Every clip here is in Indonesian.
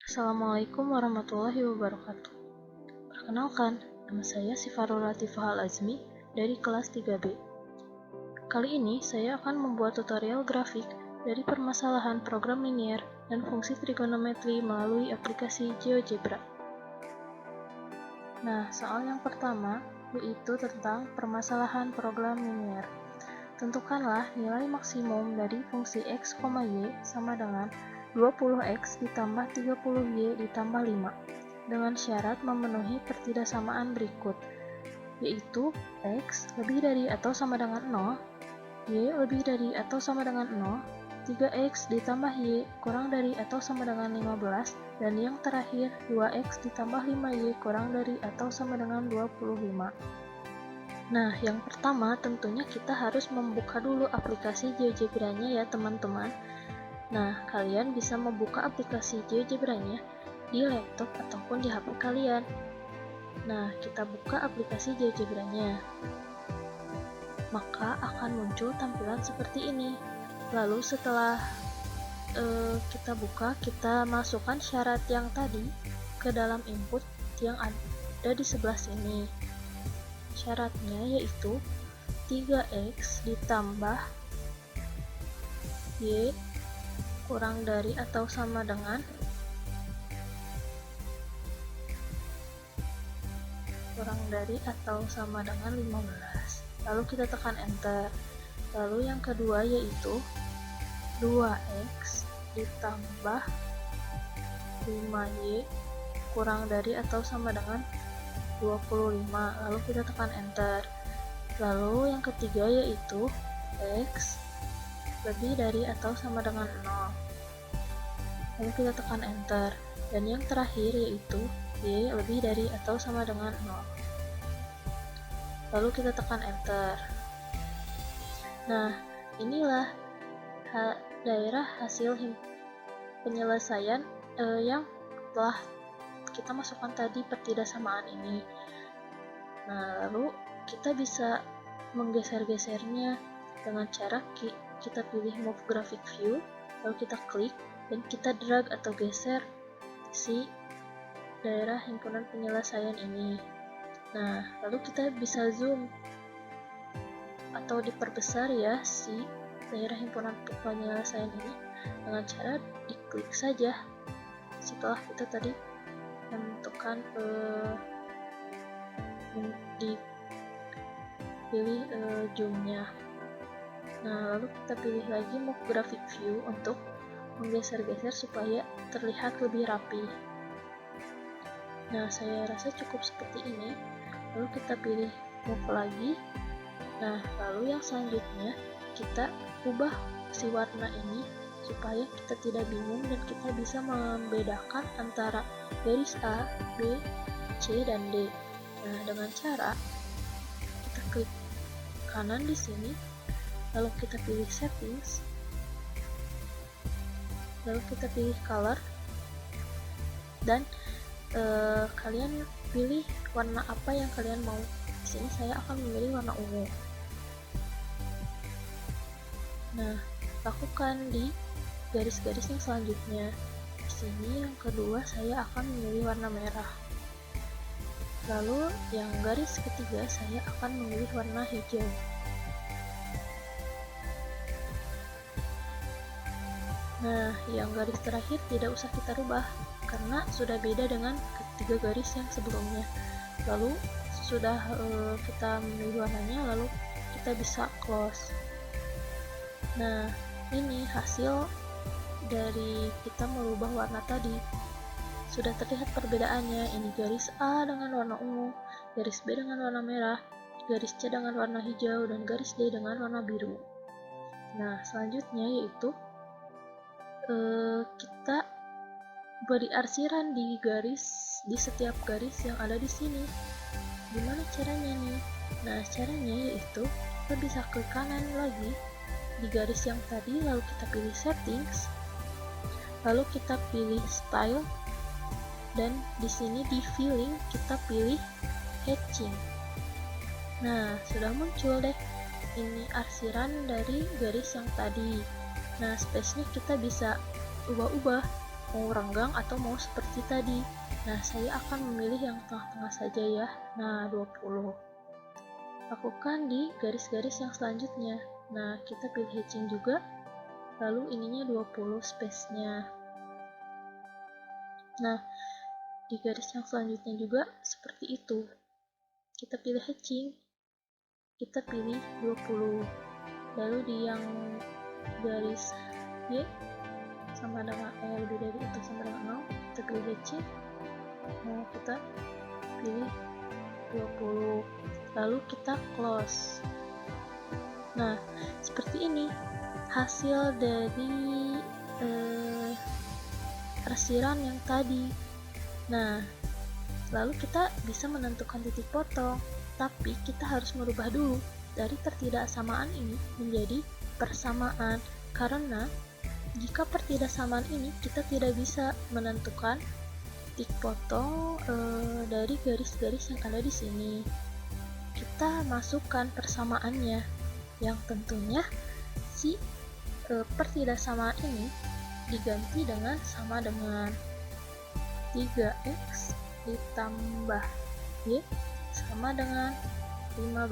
Assalamualaikum warahmatullahi wabarakatuh. Perkenalkan, nama saya Sifarul Latifah Al-Azmi dari kelas 3B. Kali ini saya akan membuat tutorial grafik dari permasalahan program linier dan fungsi trigonometri melalui aplikasi GeoGebra. Nah, soal yang pertama yaitu tentang permasalahan program linier. Tentukanlah nilai maksimum dari fungsi x, y sama dengan 20x ditambah 30y ditambah 5 dengan syarat memenuhi pertidaksamaan berikut, yaitu x lebih dari atau sama dengan 0, y lebih dari atau sama dengan 0, 3x ditambah y kurang dari atau sama dengan 15, dan yang terakhir 2x ditambah 5y kurang dari atau sama dengan 25. Nah, yang pertama tentunya kita harus membuka dulu aplikasi GeoGebra-nya ya teman-teman. Nah, kalian bisa membuka aplikasi GeoGebra-nya di laptop ataupun di HP kalian. Nah, kita buka aplikasi GeoGebra-nya. Maka akan muncul tampilan seperti ini. Lalu setelah kita buka, kita masukkan syarat yang tadi ke dalam input yang ada di sebelah sini. Syaratnya yaitu 3x ditambah y kurang dari atau sama dengan 15. Lalu kita tekan enter. Lalu yang kedua yaitu 2x ditambah 5y kurang dari atau sama dengan 25. Lalu kita tekan enter. Lalu yang ketiga yaitu x lebih dari atau sama dengan 0. Lalu kita tekan enter. Dan yang terakhir yaitu y lebih dari atau sama dengan 0. Lalu kita tekan enter. Nah, inilah daerah hasil penyelesaian yang telah kita masukkan tadi pertidaksamaan ini. Nah, lalu kita bisa menggeser-gesernya dengan cara kita pilih Move Graphic View, lalu kita klik dan kita drag atau geser si daerah himpunan penyelesaian ini. Nah, lalu kita bisa zoom atau diperbesar ya si daerah himpunan penyelesaian ini dengan cara diklik saja setelah kita tadi menentukan dipilih zoomnya. Nah, lalu kita pilih lagi Move Graphic View untuk menggeser-geser supaya terlihat lebih rapi. Nah, saya rasa cukup seperti ini. Lalu kita pilih Move lagi. Nah, lalu yang selanjutnya kita ubah si warna ini supaya kita tidak bingung dan kita bisa membedakan antara garis A, B, C, dan D. Nah, dengan cara kita klik kanan di sini, lalu kita pilih settings, lalu kita pilih color, dan kalian pilih warna apa yang kalian mau. Di sini saya akan memilih warna ungu. Nah, lakukan di garis-garis yang selanjutnya. Di sini yang kedua saya akan memilih warna merah. Lalu yang garis ketiga saya akan memilih warna hijau. Nah, yang garis terakhir tidak usah kita rubah karena sudah beda dengan ketiga garis yang sebelumnya. Lalu sudah kita memilih warnanya, lalu kita bisa close. Nah, ini hasil dari kita merubah warna tadi. Sudah terlihat perbedaannya. Ini garis A dengan warna ungu, garis B dengan warna merah, garis C dengan warna hijau, dan garis D dengan warna biru. Nah, selanjutnya yaitu kita beri arsiran di setiap garis yang ada di sini. Gimana caranya nih? Nah, caranya yaitu kita bisa klik kanan lagi di garis yang tadi, lalu kita pilih settings, lalu kita pilih style, dan di sini di filling kita pilih hatching. Nah, sudah muncul deh ini arsiran dari garis yang tadi. Nah, space-nya kita bisa ubah-ubah. mau renggang atau mau seperti tadi. Nah, saya akan memilih yang tengah-tengah saja ya. Nah, 20. Lakukan di garis-garis yang selanjutnya. Nah, kita pilih hatching juga. Lalu ininya 20 space-nya. Nah, di garis yang selanjutnya juga seperti itu. Kita pilih hatching. Kita pilih 20. Lalu di yang garis Y sama dengan lebih dari atau sama dengan 0, kita pilih hatching. Nah, kita pilih 20. Lalu kita close. Nah, seperti ini hasil dari arsiran yang tadi. Nah, lalu kita bisa menentukan titik potong, tapi kita harus merubah dulu dari ketidaksamaan ini menjadi persamaan, karena jika pertidaksamaan ini kita tidak bisa menentukan titik potong dari garis-garis yang ada di sini. Kita masukkan persamaannya, yang tentunya si pertidaksamaan ini diganti dengan sama dengan 3x ditambah y sama dengan 15.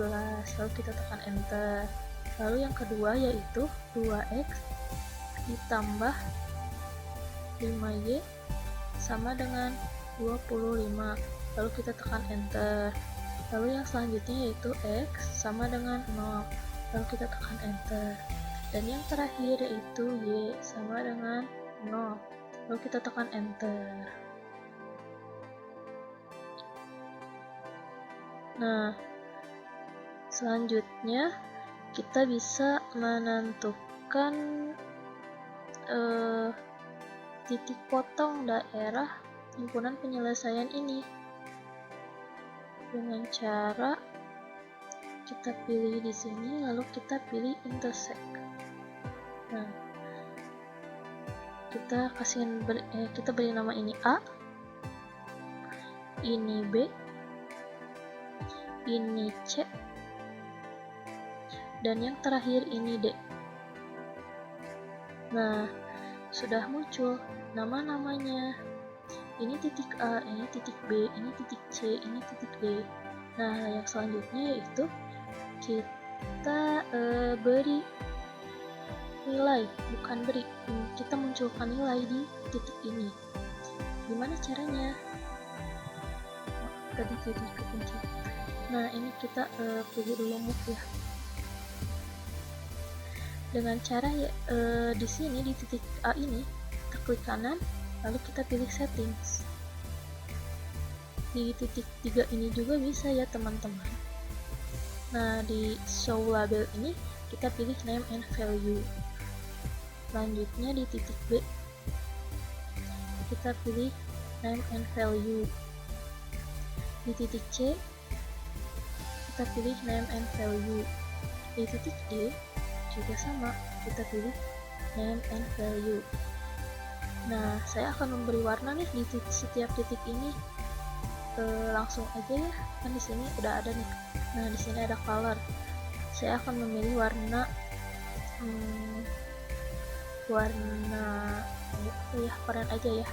Lalu kita tekan enter. Lalu yang kedua yaitu 2x ditambah 5y sama dengan 25. Lalu kita tekan enter. Lalu yang selanjutnya yaitu x sama dengan 0. Lalu kita tekan enter. Dan yang terakhir yaitu y sama dengan 0. Lalu kita tekan enter. Nah, selanjutnya kita bisa menentukan titik potong daerah himpunan penyelesaian ini dengan cara kita pilih di sini, lalu kita pilih intersect. Nah, kita kita beri nama ini A, ini B, ini C, dan yang terakhir ini D. Nah, sudah muncul nama-namanya. Ini titik A, ini titik B, ini titik C, ini titik D. Nah, yang selanjutnya yaitu kita beri nilai, bukan beri, kita munculkan nilai di titik ini. Gimana caranya? Tadi jadi kekunci. Nah, ini kita pilih dulu move ya. Dengan cara ya, di sini di titik A ini kita klik kanan, lalu kita pilih settings. Di titik 3 ini juga bisa ya teman-teman. Nah, di show label ini kita pilih name and value. Selanjutnya di titik B kita pilih name and value. Di titik C kita pilih name and value. Di titik D juga sama, kita pilih name and value. Nah, saya akan memberi warna nih di setiap titik ini. Langsung aja ya, kan di sini udah ada nih. Nah, di sini ada color. Saya akan memilih warna oranye aja ya.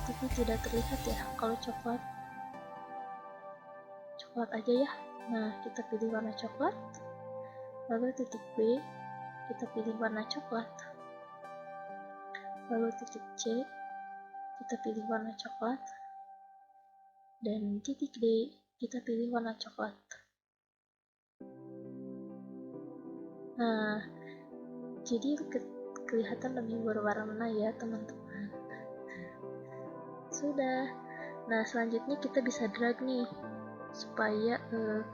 Tapi tidak terlihat ya kalau coklat aja ya. Nah, kita pilih warna coklat. Lalu titik B kita pilih warna coklat. Lalu titik C kita pilih warna coklat. Dan titik D kita pilih warna coklat. Nah, jadi kelihatan lebih berwarna ya teman-teman. Sudah. Nah, selanjutnya kita bisa drag nih supaya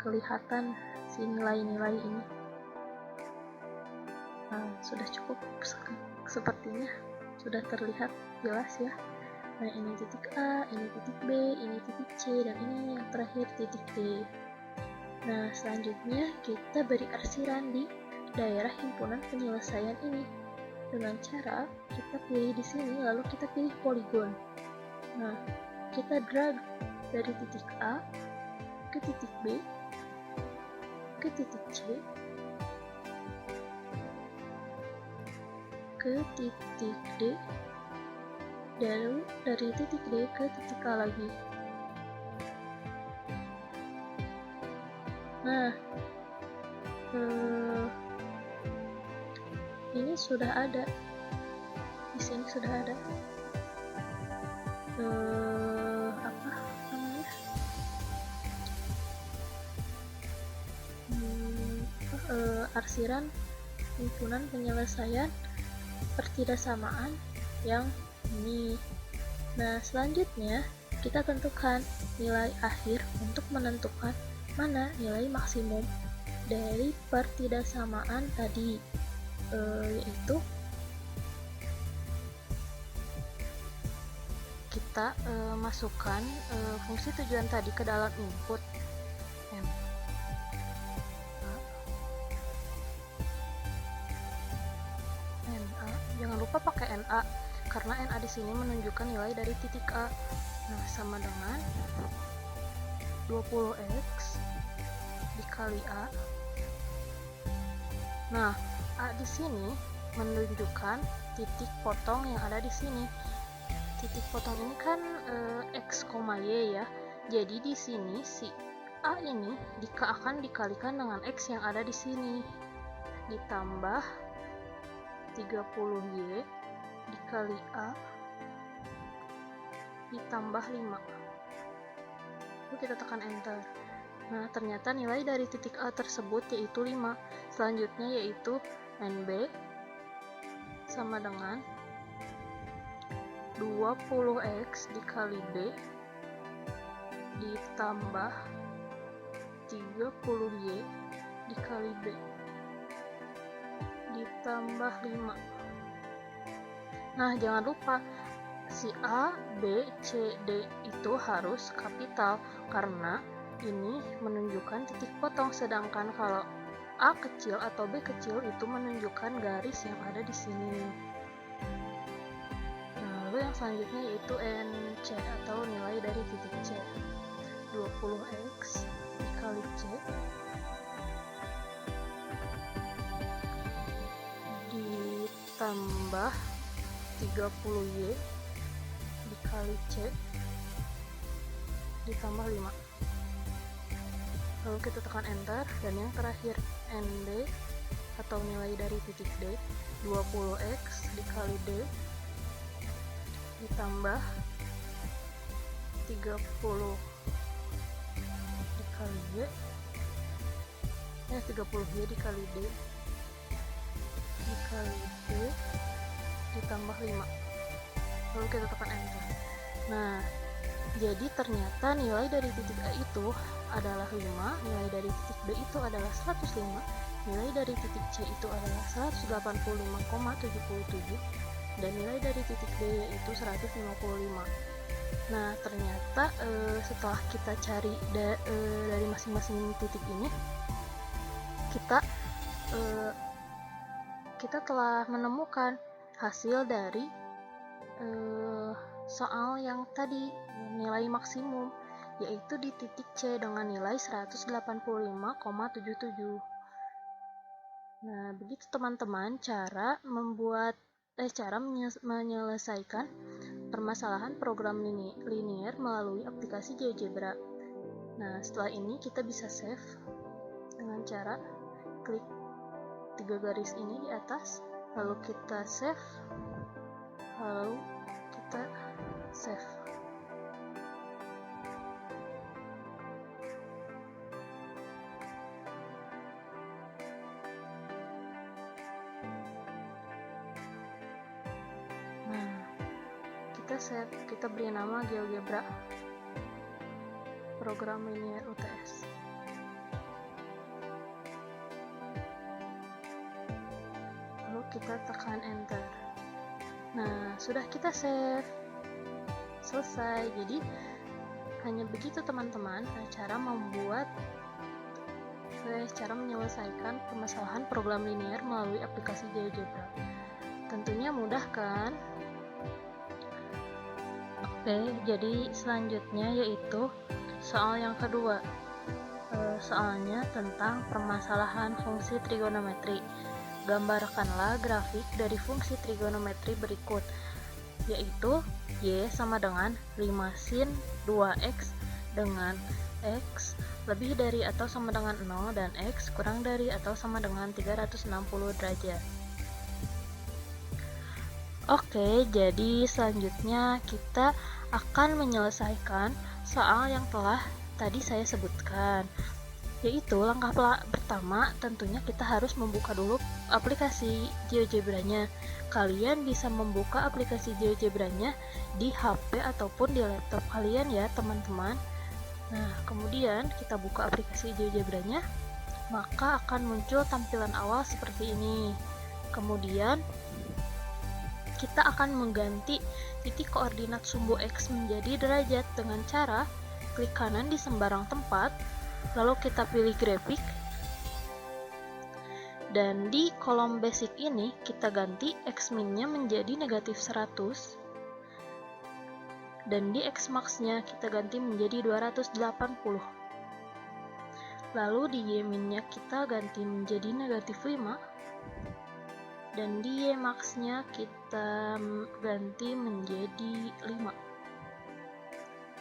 kelihatan si nilai-nilai ini. Nah, sudah cukup sepertinya sudah terlihat jelas ya. Nah, ini titik A, ini titik B, ini titik C, dan ini yang terakhir titik D. Nah, selanjutnya kita beri arsiran di daerah himpunan penyelesaian ini dengan cara kita pilih di sini, lalu kita pilih polygon. Nah, kita drag dari titik A ke titik B ke titik C ke titik D, lalu dari titik D ke titik A lagi. Nah, ini sudah ada, di sini sudah ada apa namanya, arsiran himpunan penyelesaian pertidaksamaan yang ini. Nah, selanjutnya kita tentukan nilai akhir untuk menentukan mana nilai maksimum dari pertidaksamaan tadi, yaitu kita masukkan fungsi tujuan tadi ke dalam input NA. Jangan lupa pakai NA karena NA di sini menunjukkan nilai dari titik A. Nah, sama dengan 20x dikali A. Nah, A di sini menunjukkan titik potong yang ada di sini. Titik potong ini kan x, y ya. Jadi di sini si A ini akan dikalikan dengan x yang ada di sini. Ditambah 30y dikali A ditambah 5. Lalu kita tekan enter. Nah, ternyata nilai dari titik A tersebut yaitu 5. Selanjutnya yaitu NB sama dengan 20x dikali B ditambah 30y dikali B ditambah 5. Nah, jangan lupa si A, B, C, D itu harus kapital karena ini menunjukkan titik potong, sedangkan kalau A kecil atau B kecil itu menunjukkan garis yang ada di sini. Nah, lalu yang selanjutnya yaitu NC atau nilai dari titik C. 20x dikali C ditambah 30y dikali C ditambah 5. Lalu kita tekan enter, dan yang terakhir ND atau nilai dari titik D, 20x dikali D ditambah 30 dikali Y 30y dikali D dikali D ditambah 5. Lalu kita tekan enter. Nah, jadi ternyata nilai dari titik A itu adalah 5, nilai dari titik B itu adalah 105, nilai dari titik C itu adalah 185,77, dan nilai dari titik D yaitu 155. Nah, ternyata setelah kita cari dari masing-masing titik ini, kita telah menemukan hasil dari soal yang tadi, nilai maksimum, yaitu di titik C dengan nilai 185,77. Nah, begitu teman-teman cara menyelesaikan permasalahan program linear melalui aplikasi GeoGebra. Nah, setelah ini kita bisa save dengan cara klik 3 garis ini di atas, lalu kita save, lalu kita save. Nah, kita save, kita beri nama GeoGebra program linear UTS. Lalu kita tekan enter. Nah, sudah kita save, selesai. Jadi hanya begitu teman-teman cara menyelesaikan permasalahan program linear melalui aplikasi GeoGebra. Tentunya mudah kan? Oke, jadi selanjutnya yaitu soal yang kedua. Soalnya tentang permasalahan fungsi trigonometri. gambarkanlah grafik dari fungsi trigonometri berikut, yaitu Y sama dengan 5 sin 2x dengan X lebih dari atau sama dengan 0 dan X kurang dari atau sama dengan 360 derajat. Oke, jadi selanjutnya kita akan menyelesaikan soal yang telah tadi saya sebutkan, yaitu langkah pertama tentunya kita harus membuka dulu aplikasi GeoGebra-nya. Kalian bisa membuka aplikasi GeoGebra-nya di HP ataupun di laptop kalian ya teman-teman. Nah, kemudian kita buka aplikasi GeoGebra-nya, maka akan muncul tampilan awal seperti ini. Kemudian kita akan mengganti titik koordinat sumbu X menjadi derajat dengan cara klik kanan di sembarang tempat, lalu kita pilih grafik, dan di kolom basic ini kita ganti X-min-nya menjadi negatif 100, dan di X-max-nya kita ganti menjadi 280. Lalu di Y-min-nya kita ganti menjadi negatif 5, dan di Y-max-nya kita ganti menjadi 5.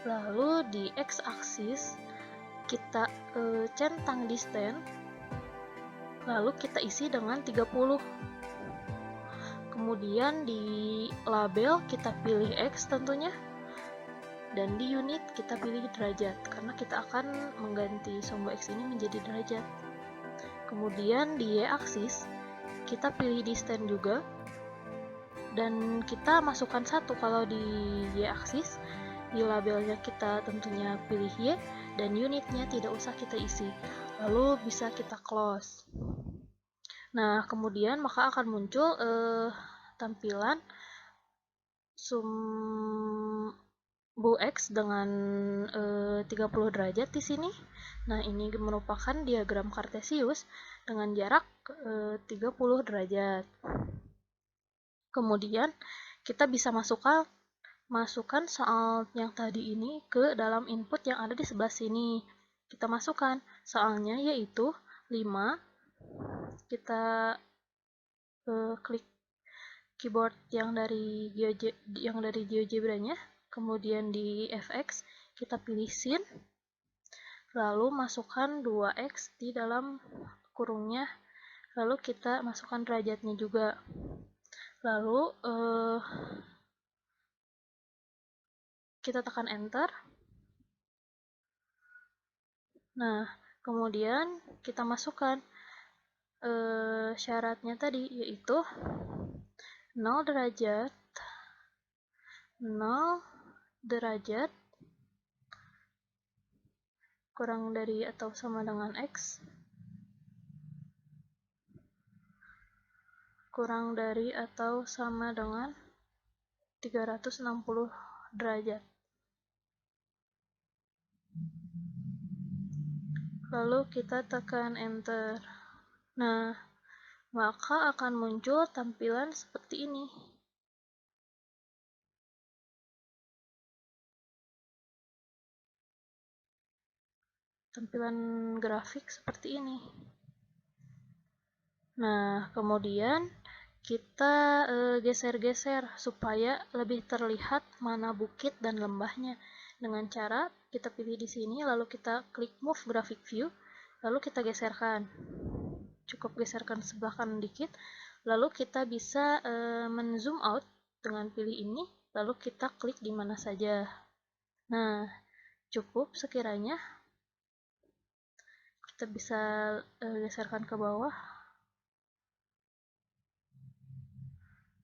Lalu di X-aksis kita centang distance, lalu kita isi dengan 30. Kemudian di label kita pilih X tentunya, dan di unit kita pilih derajat karena kita akan mengganti sumbu X ini menjadi derajat. Kemudian di Y-aksis kita pilih distance juga, dan kita masukkan 1 kalau di Y-aksis. Di labelnya kita tentunya pilih Y, dan unitnya tidak usah kita isi, lalu bisa kita close. Nah, kemudian maka akan muncul tampilan sumbu X dengan 30 derajat di sini. Nah, ini merupakan diagram kartesius dengan jarak 30 derajat. Kemudian kita bisa masukkan soal yang tadi ini ke dalam input yang ada di sebelah sini. Kita masukkan soalnya yaitu 5. Kita klik keyboard yang dari GeoGebra-nya, kemudian di FX kita pilih sin, lalu masukkan 2x di dalam kurungnya, lalu kita masukkan derajatnya juga, lalu kita tekan enter. Nah, kemudian kita masukkan syaratnya tadi, yaitu 0 derajat kurang dari atau sama dengan X kurang dari atau sama dengan 360 derajat. Lalu kita tekan enter. Nah, maka akan muncul tampilan seperti ini. Tampilan grafik seperti ini. Nah, kemudian kita geser-geser supaya lebih terlihat mana bukit dan lembahnya. Dengan cara kita pilih di sini, lalu kita klik move graphic view, lalu kita geserkan. Cukup geserkan sebelah kanan dikit, lalu kita bisa men-zoom out dengan pilih ini, lalu kita klik di mana saja. Nah, cukup sekiranya. Kita bisa geserkan ke bawah.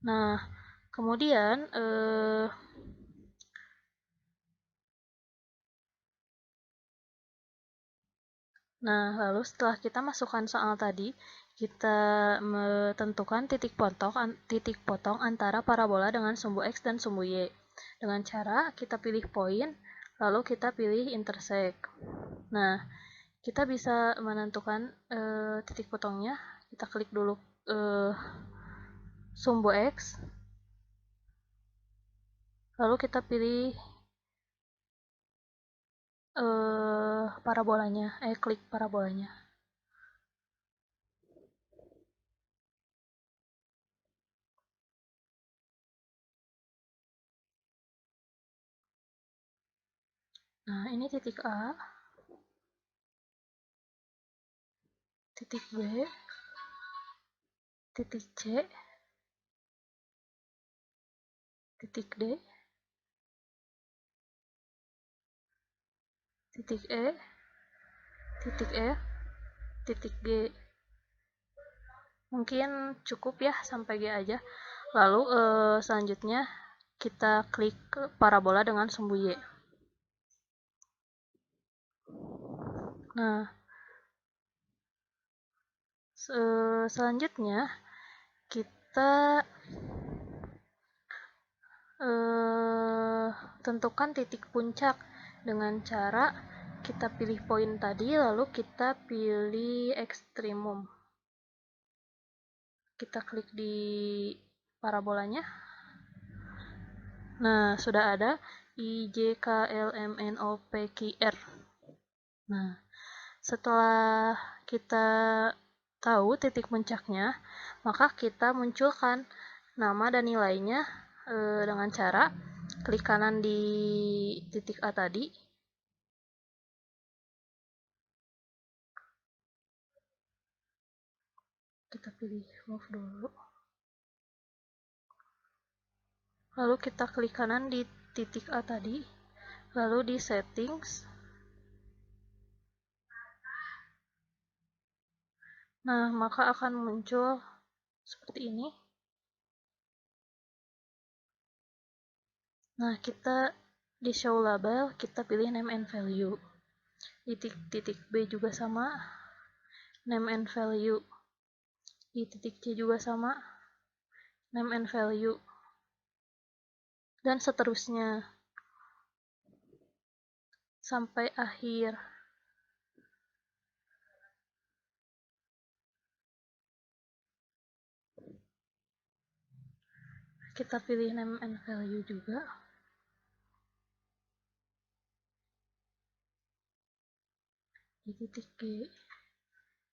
Nah, kemudian lalu setelah kita masukkan soal tadi, kita menentukan titik potong antara parabola dengan sumbu X dan sumbu Y. Dengan cara kita pilih poin, lalu kita pilih intersect. Nah, kita bisa menentukan titik potongnya. Kita klik dulu sumbu X, lalu kita pilih parabolanya, klik parabolanya. Nah, ini titik A, titik B, titik C, titik D, titik E, titik F, titik G. Mungkin cukup ya sampai G aja. Lalu selanjutnya kita klik parabola dengan sumbu Y. Nah, selanjutnya kita tentukan titik puncak dengan cara kita pilih poin tadi, lalu kita pilih ekstremum. Kita klik di parabolanya. Nah, sudah ada I, J, K, L, M, N, O, P, Q, R. Nah, setelah kita tahu titik puncaknya, maka kita munculkan nama dan nilainya dengan cara klik kanan di titik A tadi. Kita pilih move dulu. Lalu kita klik kanan di titik A tadi. Lalu di settings. Nah, maka akan muncul seperti ini. Nah, kita di show label, kita pilih name and value. Di titik B juga sama, name and value. Di titik C juga sama, name and value. Dan seterusnya. Sampai akhir. Kita pilih name and value juga. Di titik G,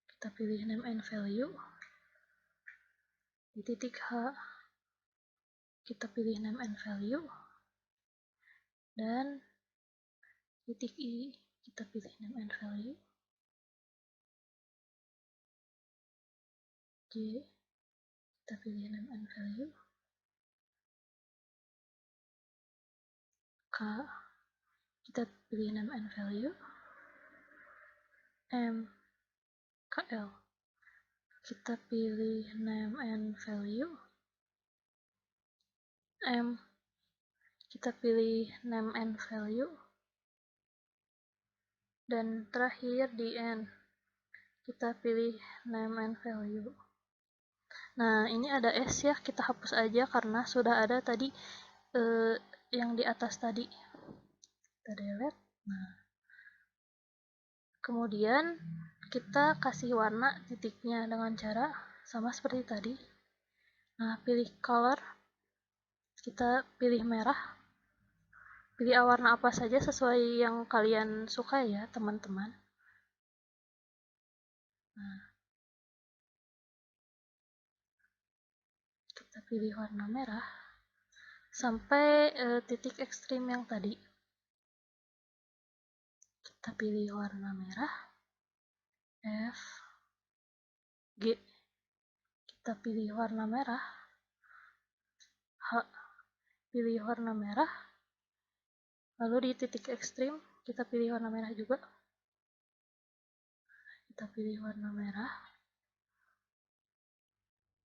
kita pilih name and value. Di titik H, kita pilih name and value. Dan titik I, kita pilih name and value. J, kita pilih name and value. K, kita pilih name and value. M, KL, kita pilih name and value. M, kita pilih name and value. Dan terakhir di N, kita pilih name and value. Nah, ini ada S ya, kita hapus aja karena sudah ada tadi yang di atas tadi. Kita delete. Nah, kemudian kita kasih warna titiknya dengan cara sama seperti tadi. Nah, pilih color. Kita pilih merah. Pilih warna apa saja sesuai yang kalian suka ya, teman-teman. Nah, kita pilih warna merah sampai titik ekstrim yang tadi. Kita pilih warna merah. F, G, kita pilih warna merah. H, pilih warna merah. Lalu di titik ekstrim, kita pilih warna merah juga. Kita pilih warna merah.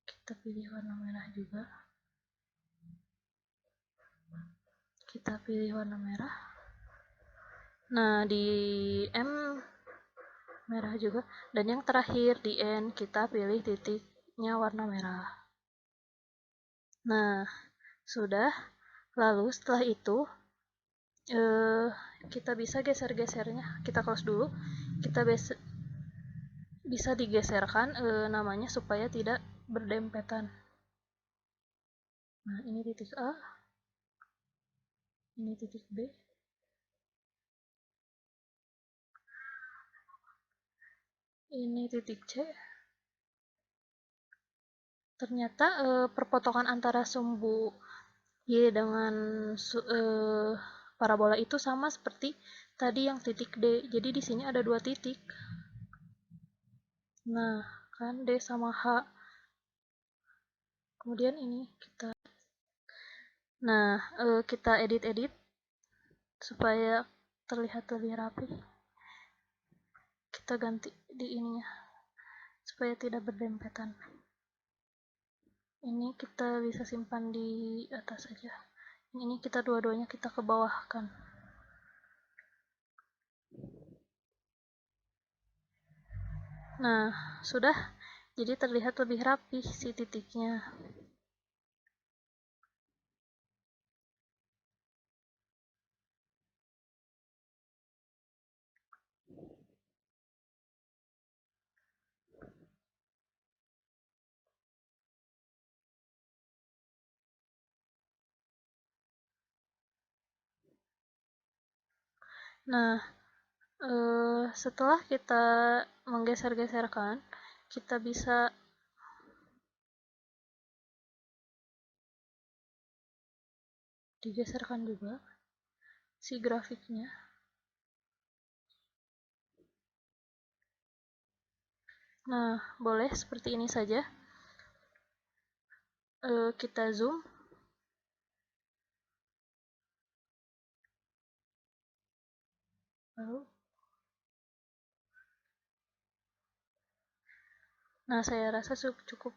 Kita pilih warna merah juga. Kita pilih warna merah. Nah, di M merah juga. Dan yang terakhir di N, kita pilih titiknya warna merah. Nah, sudah. Lalu setelah itu, kita bisa geser-gesernya. Kita close dulu. Kita bisa digeserkan namanya supaya tidak berdempetan. Nah, ini titik A. Ini titik B. Ini titik C. Ternyata perpotongan antara sumbu Y dengan parabola itu sama seperti tadi yang titik D. Jadi di sini ada 2 titik. Nah, kan D sama H. Kemudian ini kita edit-edit supaya terlihat lebih rapi. Kita ganti di ininya supaya tidak berdempetan. Ini kita bisa simpan di atas saja. Ini kita dua-duanya kita ke bawahkan. Nah, sudah. Jadi terlihat lebih rapi si titiknya. Nah, setelah kita menggeser-geserkan, kita bisa digeserkan juga si grafiknya. Nah, boleh seperti ini saja. Kita zoom. Lalu, nah saya rasa cukup